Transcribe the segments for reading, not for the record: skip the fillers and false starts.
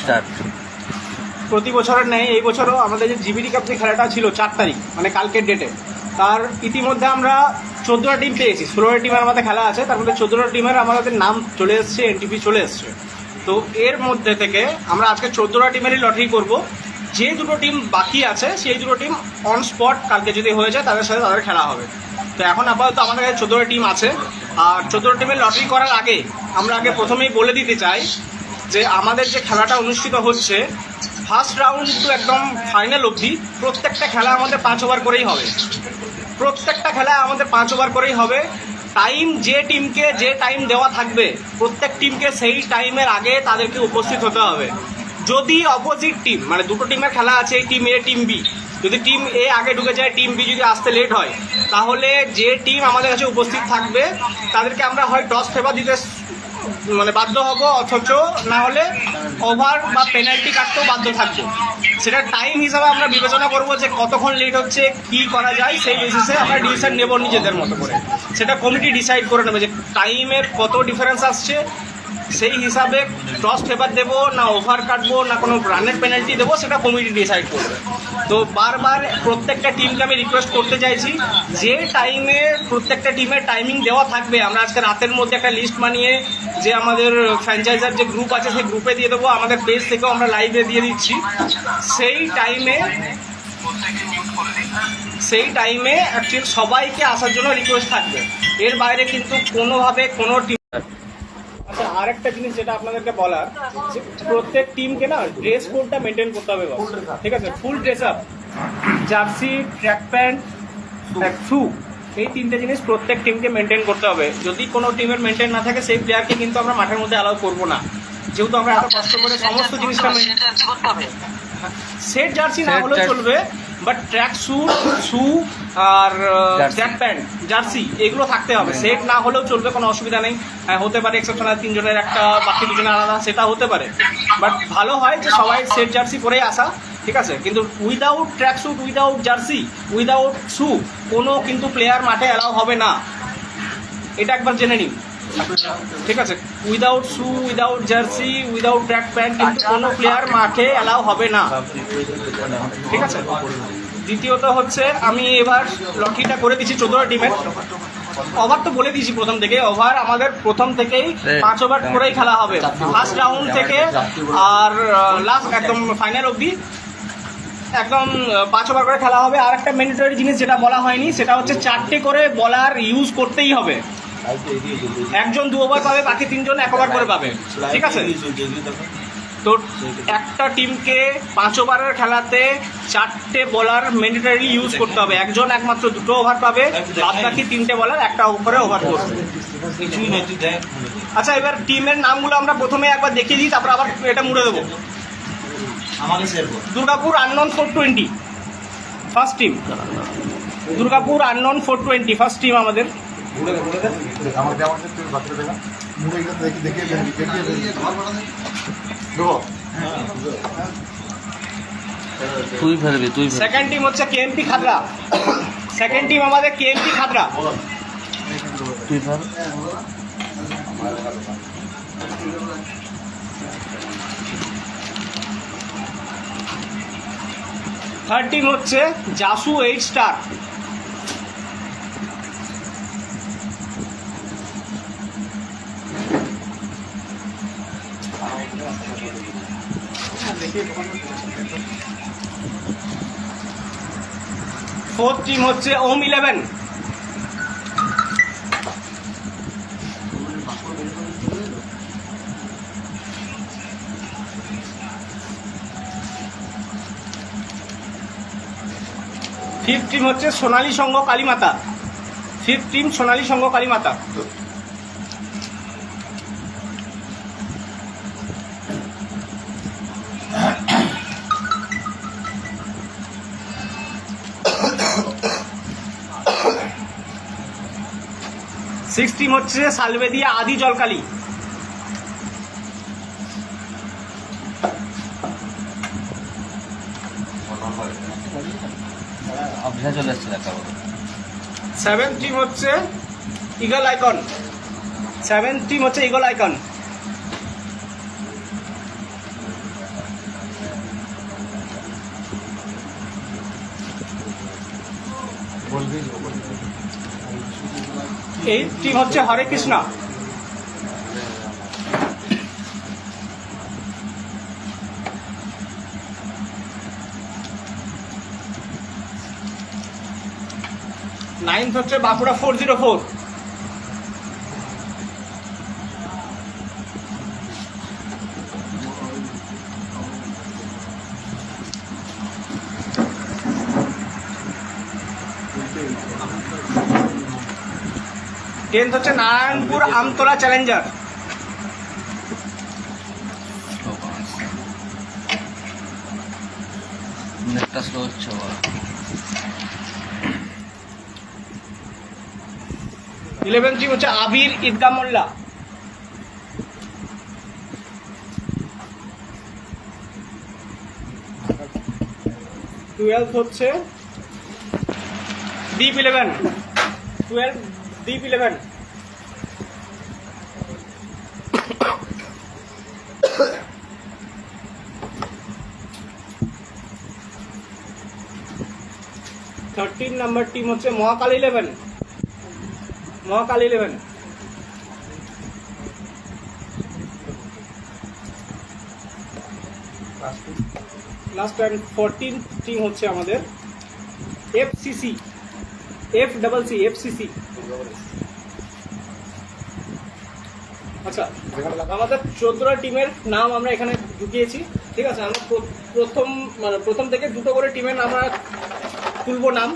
Start. প্রতি বছরের নেই এই বছরও আমাদের যে জিবিডি কাপ যে খেলাটা ছিল 4 তারিখ মানে কালকের ডেটে, তার ইতিমধ্যে আমরা 14টা টিম পেয়েছি। 16টা টিমের আমাদের খেলা আছে, তার মধ্যে 14টা টিমের আমাদের নাম চলে এসছে, এনটিপি চলে এসছে। তো এর মধ্যে থেকে আমরা আজকে 14টা টিমেরই লটারি করব। যে দুটো টিম বাকি আছে সেই দুটো টিম অন স্পট কালকে যদি হয়ে যায় তাদের সাথে তাদের খেলা হবে। তো এখন আপাতত আমাদের কাছে 14টা টিম আছে। আর 14টা টিমের লটারি করার আগে আমরা প্রথমেই বলে দিতে চাই যে আমাদের যে খেলাটা অনুষ্ঠিত হচ্ছে ফার্স্ট রাউন্ড টু একদম ফাইনাল অবধি প্রত্যেকটা খেলা আমাদের 5 ওভার করেই হবে। প্রত্যেকটা খেলা আমাদের 5 ওভার করেই হবে। টাইম যে টিমকে যে টাইম দেওয়া থাকবে প্রত্যেক টিমকে সেই টাইমের আগে তাদেরকে উপস্থিত হতে হবে। যদি অপোজিট টিম মানে দুটো টিমের খেলা আছে, এই টিম এ টিম বি, যদি টিম এ আগে ঢুকে যায় টিম বি যদি আসতে লেট হয় তাহলে যে টিম আমাদের কাছে উপস্থিত থাকবে তাদেরকে আমরা হয় টস ফেভার দিতে মানে বাধ্য হব, অথচ না হলে ওভার বা পেনাল্টি কাটতেও বাধ্য থাকবো। সেটা টাইম হিসাবে আমরা বিবেচনা করবো যে কতক্ষণ লেট হচ্ছে, কি করা যায়, সেই বেসিসে আমরা ডিসিশন নেব নিজেদের মতো করে। সেটা কমিটি ডিসাইড করে নেবে যে টাইমের কত ডিফারেন্স আসছে, সেই হিসাবে টস ফেভার দেবো না ওভার কাটবো না কোনো রানের পেনাল্টি দেবো, সেটা কমিটি ডিসাইড করবে। তো বারবার প্রত্যেকটা টিমকে আমি রিকোয়েস্ট করতে চাইছি যে টাইমে প্রত্যেকটা টিমের টাইমিং দেওয়া থাকবে। আমরা আজকে রাতের মধ্যে একটা লিস্ট বানিয়ে যে আমাদের ফ্র্যাঞ্চাইজার যে গ্রুপ আছে সেই গ্রুপে দিয়ে দেবো, আমাদের পেজ থেকেও আমরা লাইভে দিয়ে দিচ্ছি। সেই টাইমে অ্যাকচুয়ালি সবাইকে আসার জন্য রিকোয়েস্ট থাকবে। এর বাইরে কিন্তু কোনোভাবে কোনো টিম। আচ্ছা, আরেকটা জিনিস যেটা আপনাদেরকে বলার, যে প্রত্যেক টিমকে না ড্রেস কোডটা মেনটেন করতে হবে, ঠিক আছে? Full dress up, jersey, track pant, shoe, এই 3টে জিনিস প্রত্যেক টিমকে মেনটেন করতে হবে। যদি কোনো টিমের মেনটেন না থাকে সেই প্লেয়ারকে কিন্তু আমরা মাঠের মধ্যে অ্যালাউ করবো না, যেহেতু আমরা এত কষ্ট করে সমস্ত জিনিসটা সেট জার্সি না হলেও চলবে, বাট ট্র্যাক শু আর ট্র্যাক প্যান্ট জার্সি এগুলো থাকতে হবে। সেট না হলেও চলবে, কোনো অসুবিধা নেই। হতে পারে এক্সেপশনাল 3 জনের একটা, বাকি 2 জনের আলাদা, সেটা হতে পারে। বাট ভালো হয় যে সবাই সেট জার্সি পরেই আসা, ঠিক আছে? কিন্তু without track suit, without jersey, without shoe কোনো কিন্তু প্লেয়ার মাঠে অ্যালাউ হবে না, এটা একবার জেনে নিন, ঠিক আছে? Without shoe, without jersey, without track pant কিন্তু কোনো প্লেয়ার মাঠে অ্যালাউ হবে না, ঠিক আছে? দ্বিতীয়ত হচ্ছে আমি এবার লটারিটা করে দিচ্ছি 14টা টিমের। ওভার তো বলে দিয়েছি প্রথম থেকে, ওভার আমাদের প্রথম থেকেই 5 ওভার করেই খেলা হবে, ফার্স্ট রাউন্ড থেকে আর লাস্ট একদম ফাইনাল অবধি একদম 5 ওভার করে খেলা হবে। আর একটা ম্যান্ডেটরি জিনিস যেটা বলা হয়নি সেটা হচ্ছে 4টে করে বলার ইউজ করতেই হবে। একজন 2 ওভার পাবে, বাকি 3 জন 1 ওভার করে পাবে, ঠিক আছে? তো একটা টিমকে 5 ওভারের খেলাতে 4টে বলার ম্যান্ডেটরি ইউজ করতে হবে। একজন একমাত্র 2টো ওভার পাবে, বাদ বাকি 3টে বলার একটা ওভারে ওভার করবে। আচ্ছা, এবার টিমের নামগুলো আমরা প্রথমে একবার দেখিয়ে দিই, তারপর আবার এটা মুড়ে দেবো। Durgapur unknown 420 first team, Durgapur unknown 420 first team আমাদের। তুই ফেলবি, তুই। সেকেন্ড টিম হচ্ছে কেএমপি খাদরা, সেকেন্ড টিম আমাদের কেএমপি খাদরা। তুই ফেল। থার্ড টিম হচ্ছে জাসু 8 স্টার। ফোর্থ টিম হচ্ছে ওম 11। ফিফথ টিম হচ্ছে Sonali Sangha Kalimata, fifth team Sonali Sangha Kalimata. Six team হচ্ছে সালবেদিয়া আদি জলকালী। সেভেন্থ টিম হচ্ছে ইগল আইকন, সেভেন্থ টিম হচ্ছে ইগল আইকন। এই টিম হচ্ছে হরে কৃষ্ণ। নাইন্থ হচ্ছে বাঁকুড়া 404। টেন্থ হচ্ছে নারায়ণপুর আমতলা চ্যালেঞ্জার। নেটটা স্লো হচ্ছে আবার। 11th টিম হচ্ছে আবির ঈদগাহ মোল্লা। টুয়েলথ হচ্ছে deep 11। 12 deep 11। Thirteen number team হচ্ছে Mahakal 11। Mahakal 11। Last and 14 team হচ্ছে আমাদের এফসিসি। FC FCC. আচ্ছা, আমাদের 14টা টিমের নাম আমরা এখানে ঢুকিয়েছি, ঠিক আছে। আমরা প্রথম থেকে দুটো করে টিমের আমরা তুলবো নাম,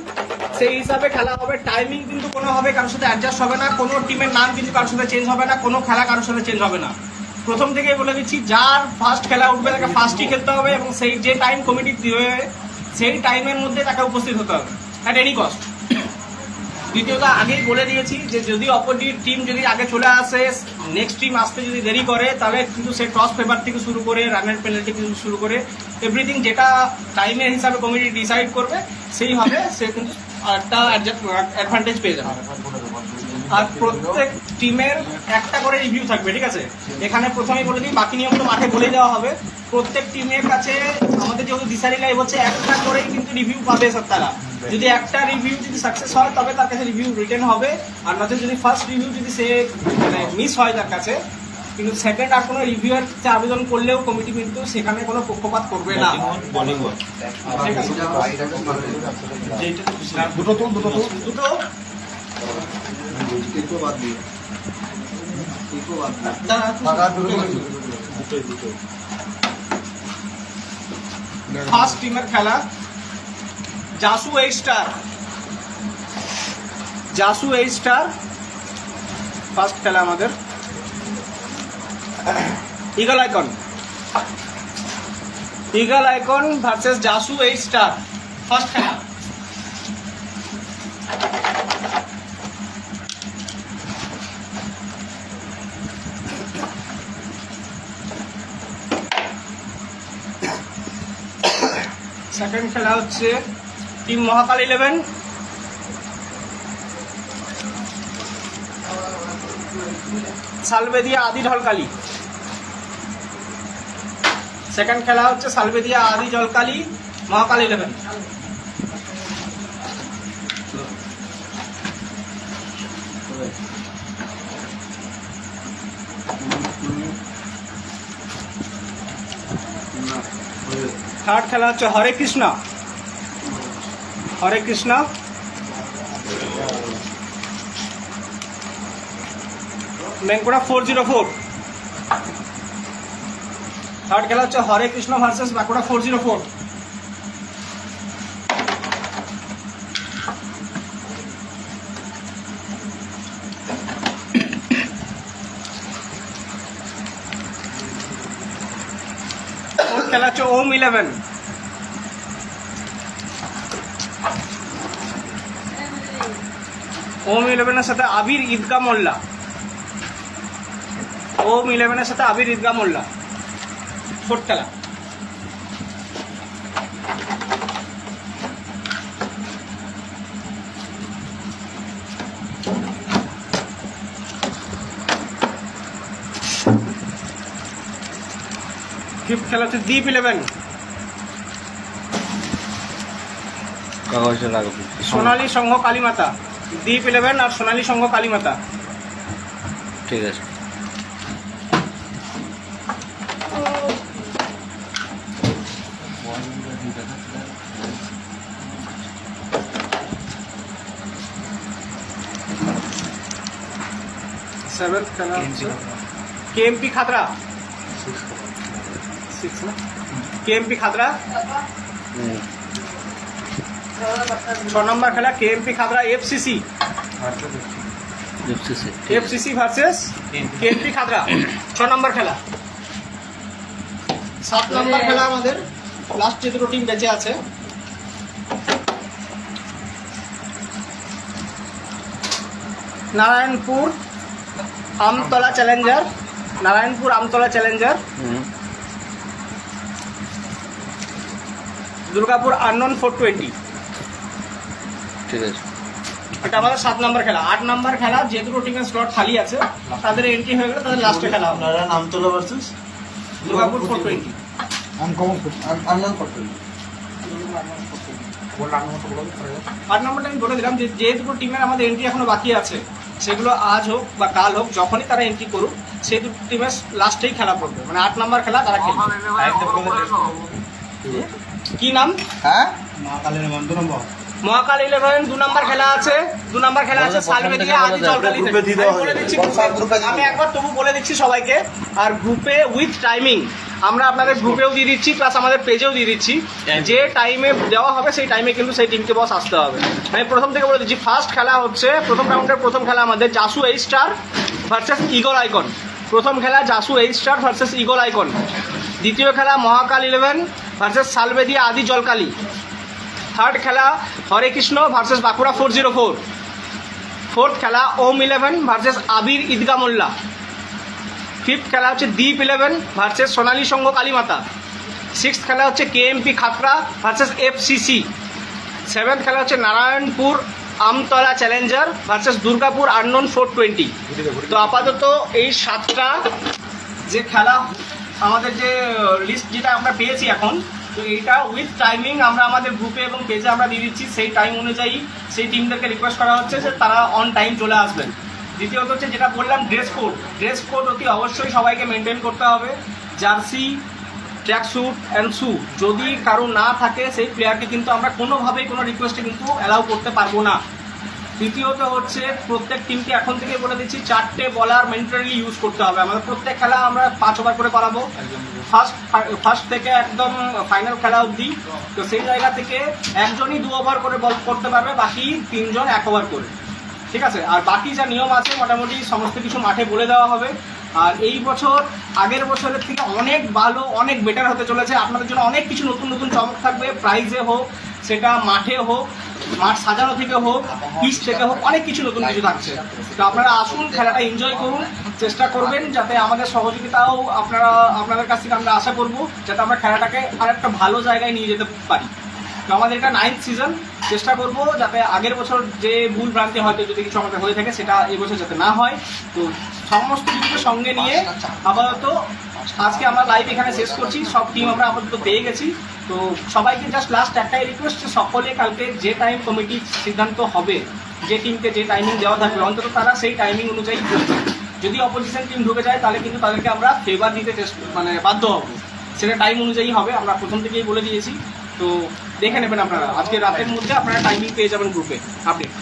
সেই হিসাবে খেলা হবে। টাইমিং কিন্তু কোনো হবে কারোর সাথে অ্যাডজাস্ট হবে না, কোনো টিমের নাম কিন্তু কারোর সাথে চেঞ্জ হবে না, কোনো খেলা কারোর সাথে চেঞ্জ হবে না। প্রথম থেকেই বলে দিচ্ছি, যার ফার্স্ট খেলা উঠবে তাকে ফার্স্টই খেলতে হবে এবং সেই যে টাইম কমিটি দিবে সেই টাইমের মধ্যে তাকে উপস্থিত হতে হবে অ্যাট এনি কস্ট। দ্বিতীয়ত আগেই বলে দিয়েছি যে যদি অপোজিট টিম যদি আগে চলে আসে, নেক্সট টিম আসতে যদি দেরি করে, তাহলে কিন্তু সে টস পেপার থেকে শুরু করে রানের পেনাল্টি থেকে শুরু করে এভরিথিং যেটা টাইমের হিসাবে কমিটি ডিসাইড করবে সেইভাবে সে কিন্তু একটা অ্যাডভান্টেজ পেয়ে যাবে। আর প্রত্যেক টিমের একটা করে রিভিউ থাকবে, ঠিক আছে। এখানে প্রথমেই বলে দিই, বাকি নিয়মগুলো মাঠে বলে দেওয়া হবে। প্রত্যেক টিমের কাছে আমাদের যেহেতু দিশারি লাইভ হচ্ছে, একটা করেই কিন্তু রিভিউ পাবে সব তারা। যদি একটা রিভিউ যদি সাকসেস হয় তবে তার কাছে রিভিউ রিটার্ন হবে, আর নয়তো যদি ফার্স্ট রিভিউ যদি সে মানে মিস হয় তার কাছে, কিন্তু সেকেন্ড আর কোনো রিভিউয়ের আবেদন করলেও কমিটি কিন্তু সেখানে কোনো পক্ষপাত করবে না। দুটো ফার্স্ট টিমের খেলা Jasu 8 star. Jasu 8 star first খেলা আমাদের। Eagle Icon. Eagle Icon versus Jasu 8 star first খেলা। সেকেন্ড খেলা হচ্ছে টিম মহাকাল 11 সালবেদিয়া আদি ঢলকালি। সেকেন্ড খেলা হচ্ছে সালবেদিয়া আদি জলকালি মহাকাল 11। থার্ড খেলা হচ্ছে হরে কৃষ্ণ। হরে কৃষ্ণ বেঙ্কুড়া 404। থার্ড খেলা হচ্ছে হরে কৃষ্ণ ভার্সেস বাঁকুড়া 404। ফোর্থ খেলা হচ্ছে ওম 11। ওম 11-এর সাথে আবির ঈদগাহ মোল্লা। ওম 11-এর সাথে আবির ঈদগাহ মোল্লা ফোর্থ খেলা। ফিফথ খেলা হচ্ছে দ্বীপ 11। কাগজটা লাগবে। সোনালী সংঘ কালীমাতা, দ্বীপ 11 আর সোনালী সংঘ কালীমাতা। ঠিক আছে। সেভেন্থ খেলা হচ্ছে কেএমপি খাতড়া, 6 না, কেএমপি খাতড়া। 6 নম্বর খেলা KMP Khatra FCC, FCC versus KMP Khatra, 6 নম্বর খেলা। 7 নম্বর খেলা আমাদের লাস্ট যে দুটো টিম বেঁচে আছে, Narayanpur Amtala Challenger, Narayanpur Amtala Challenger, Durgapur unknown 420। ঠিক আছে। এটা আমাদের 7 নম্বর খেলা। 8 নম্বর খেলা যে দুটো টিমের স্লট খালি আছে তাদের এন্ট্রি হয়ে গেলে তাদের লাস্টে খেলা হবে। নারায়ণ আমতলা ভার্সেস দুর্গাপুর 420। আনকমন আনলাম 420। 8 নম্বরটা আমি বলে দিলাম যে দুটো টিমের আমাদের এন্ট্রি এখনো বাকি আছে, সেগুলো আজ হোক বা কাল হোক, যখনই তারা এন্ট্রি করুক সেই দুটো টিমের লাস্টেই খেলা পড়বে, মানে 8 নম্বর খেলা তারা খেলবে। কি নাম? হ্যাঁ, মহাকাল 11 2 নম্বর খেলা আছে। 2 নম্বর খেলা আছে সালবেদিয়া আদি জলকালি থেকে। আমি বলে দিচ্ছি, আমি একবার তবু বলে দিচ্ছি সবাইকে। আর গ্রুপে উইথ টাইমিং আমরা আপনাদের গ্রুপেও দিয়ে দিচ্ছি, প্লাস আমাদের পেজেও দিয়ে দিচ্ছি। যে টাইমে দেওয়া হবে সেই টাইমে কিন্তু সেই টিমকে বস আসতে হবে। আমি প্রথম থেকে বলে দিচ্ছি, ফার্স্ট খেলা হচ্ছে প্রথম রাউন্ডের প্রথম খেলা আমাদের Jasu 8 star versus eagle icon. প্রথম খেলা Jasu 8 star versus eagle icon. দ্বিতীয় খেলা মহাকাল 11 ভার্সেস সালবেদিয়া আদি জলকালি। থার্ড খেলা হরে কৃষ্ণ ভার্সেস বাঁকুড়া 404। ফোর্থ খেলা ওম 11 ভার্সেস আবির ঈদগা মোল্লা। ফিফথ খেলা হচ্ছে দ্বীপ 11 ভার্সেস সোনালী সংঘ কালীমাতা। সিক্সথ খেলা হচ্ছে KMP Khatra versus FCC. Seventh খেলা হচ্ছে Narayanpur Amtala Challenger versus Durgapur unknown 420। তো আপাতত এই 7টা যে খেলা আমাদের যে লিস্ট যেটা আমরা পেয়েছি এখন, তো এইটা উইথ টাইমিং আমরা আমাদের গ্রুপে এবং পেজে আমরা দিয়ে দিচ্ছি। সেই টাইম অনুযায়ী সেই টিমদেরকে রিকোয়েস্ট করা হচ্ছে যে তারা অন টাইম চলে আসবেন। দ্বিতীয়ত হচ্ছে যেটা বললাম ড্রেস কোড অতি অবশ্যই সবাইকে মেনটেন করতে হবে। Jersey, track sweet and shoe যদি কারো না থাকে সেই প্লেয়ারকে কিন্তু আমরা কোনোভাবেই কোনো রিকোয়েস্টে কিন্তু অ্যালাউ করতে পারবো না। তৃতীয়ত হচ্ছে প্রত্যেক টিমকে এখন থেকে বলে দিচ্ছি 4টে বলার ম্যান্ডেটরি ইউজ করতে হবে। আমাদের প্রত্যেক খেলা আমরা 5 ওভার করে করাবো, ফার্স্ট থেকে একদম ফাইনাল খেলা অবধি। তো সেই জায়গা থেকে একজনই 2 ওভার করে বল করতে পারবে, বাকি 3 জন 1 ওভার করে। ঠিক আছে। আর বাকি যা নিয়ম আছে মোটামুটি সমস্ত কিছু মাঠে বলে দেওয়া হবে। আর এই বছর আগের বছরের থেকে অনেক ভালো, অনেক বেটার হতে চলেছে। আপনাদের জন্য অনেক কিছু নতুন নতুন চমক থাকবে, প্রাইজে হোক, সেটা মাঠে হোক, মাঠ সাজানো থেকে হোক, পিচ থেকে হোক, অনেক কিছু নতুন কিছু থাকছে। তো আপনারা আসুন, খেলাটা এনজয় করুন, চেষ্টা করবেন যাতে আমাদের সহযোগিতাও আপনাদের কাছ থেকে আমরা আশা করব যাতে আমরা খেলাটাকে আর একটা ভালো জায়গায় নিয়ে যেতে পারি। তো আমাদের এটা 9th সিজন, চেষ্টা করব যাতে আগের বছর যে ভুল ভ্রান্তি হয়তো যদি কিছু আমাদের হয়ে থাকে সেটা এবছর যাতে না হয়। তো সমস্ত কিছুকে সঙ্গে নিয়ে আপাতত আজকে আমরা লাইভ এখানে শেষ করছি। সব টিম আমরা আপাতত পেয়ে গেছি। তো সবাইকে জাস্ট লাস্ট একটাই রিকোয়েস্ট, সকলে কালকে যে টাইম কমিটির সিদ্ধান্ত হবে, যে টিমকে যে টাইমিং দেওয়া থাকবে অন্তত তারা সেই টাইমিং অনুযায়ী করবে। যদি অপোজিশন টিম ঢুকে যায় তাহলে কিন্তু তাদেরকে আমরা ফেভার দিতে বাধ্য হব। সেটা টাইম অনুযায়ী হবে, আমরা প্রথম থেকেই বলে দিয়েছি। তো দেখে নেবেন আপনারা, আজকে রাতের মধ্যে আপনারা টাইমিং পেয়ে যাবেন গ্রুপে আপডেট।